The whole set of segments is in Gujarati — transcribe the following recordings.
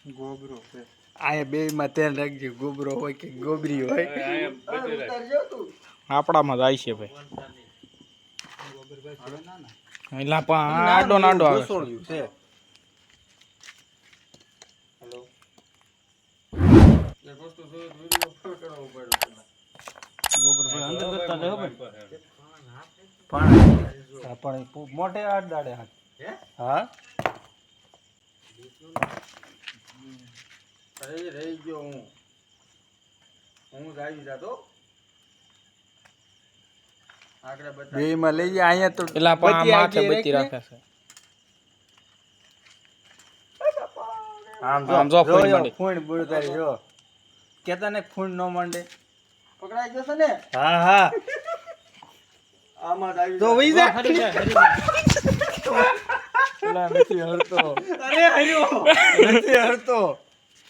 ગોબરો છે આ બે માં તેલ રાખજે ગોબરો હોય કે ગોબરી હોય આપણામાં જાય છે ભાઈ એલા પણ આડો નાડો આવે છે હેલો એક વસ્તુ જોઈ વિડિયો ફોટો ઉપાડ્યો ગોબર ભાઈ અંદર જતા રહે પણ મોટે આડ દાડે હાથ હા અરે રહી ગયો હું જ આવી જાતો આગળ બતા બે માં લઈ જાય અહીંયા તો પેલા પણ માથે બત્તી રાખે છે આમ જો ફૂણ બુડતારી જો કેતા ને ફૂણ નો માંડે પકડાઈ ગયો છે ને હા હા આમાં જ આવી તો વઈ જા પેલા નથી હરતો અરે હર્યો નથી હરતો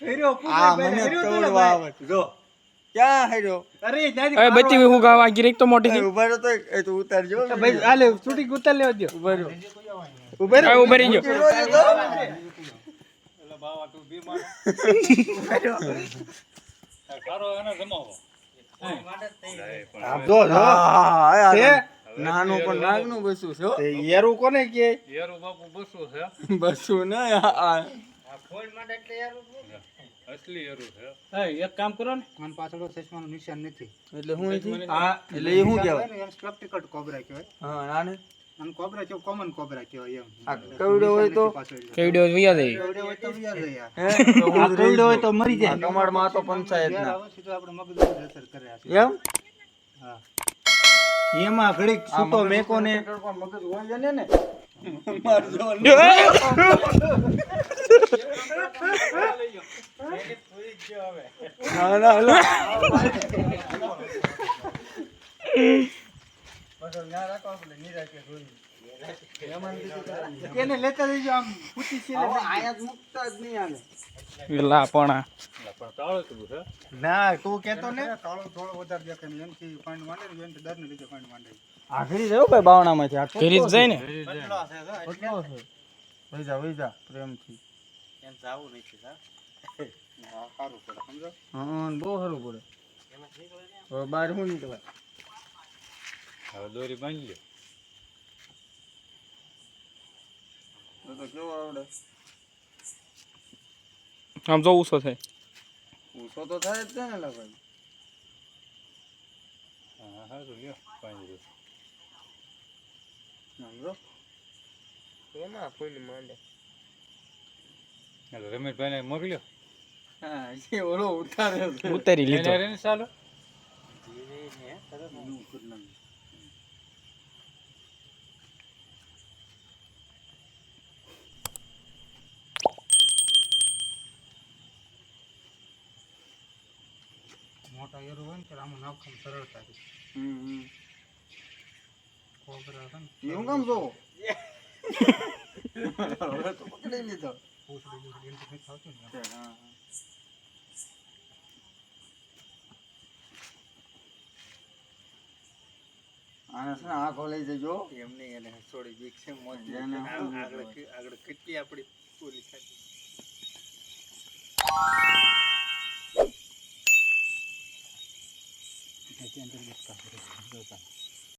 હર્યો આ મને તોડવા આવે જો ક્યાં હર્યો અરે ત્યાંથી અરે બત્તી હું ગાવા ગીરીક તો મોટી છે ઉભા રહ્યો તો એ તો ઉતારજો ભાઈ આલે છૂટી ઉતાર લેવા દો ઉભા રહ્યો ઉભા આ ઉભા રહી ગયો એલા બાવા તું બીમાર સારો એને જમાવો આપ જો જો છે નાનું પણ નાગનું બસું છે તે યેરું કોને કે યારો બાપુ બસો છે બસું ને આ ફોન માટે એટલે યારો અસલી યારો છે એક કામ કરો ને મન પાછળ ચશ્માનું નિશાન નથી એટલે હું આ એટલે એ શું કહેવાય એમ સ્પેક્ટિકલ કોબરા કહેવાય હા નાને અને કોબરા કેવું કોમન કોબરા કહેવાય એમ આ કવડો હોય તો કેવડો વિયા દે કવડે હોય તો વિયા જાય યાર. હે આ કવડો હોય તો મરી જાય કમાડ માં તો પંચાયત યાર ના આવે સીધું આપણે મગજ ઉપર અસર કરે આ સીધું. એમ હા એમાં ઘડીક સૂતો મેકો ને મગજ હોય ને ના ના હલો કેને લેતા જઈજો આમ પૂછી છે આયા જ મુકતા જ નહીં આને પેલા પણ ના તું કેતો ને કાળો થોડો વધારે દેખાય ને એમથી ફંડ માંડે ને એમથી દર ને લીધે ફંડ માંડે આખરી રહ્યો ભાઈ બાવણામાંથી આ ઘરી જ જાય ને બદલો છે જો એટલે વઈજા પ્રેમથી એમ જાવું નથી હા સારું પડે સમજો હા બહુ સારું પડે હવે બહાર શું નીકળે હવે દોરી બાંધી લો તો કેવો આવડે આમ જો ઉસો થાય ઊંચો તો થાય જ છે ને લગભગ હા હા તો લ્યો બાંધી દો સમજો એના કોઈ માંડે રમેશભાઈને મોકલ્યો હા એ ઓલો ઉતાર્યો છે ઉતારી લીધો એને ચાલો મોટા એરો હોય ને તો આમાં નાખવામાં સરળતાથી કોબરા છે ને એવું કામ જોવો હવે તો પકડી લીધો પૂછડી પૂછડી એમ તો નથી થતું ને હા આને છે ને આંખો લઈ જજો એમને એને થોડી બીક છે મોજ એને આગળ કેટલી આપડી પૂરી થાય એટલે અંતર્ગત કામ કરે જોતા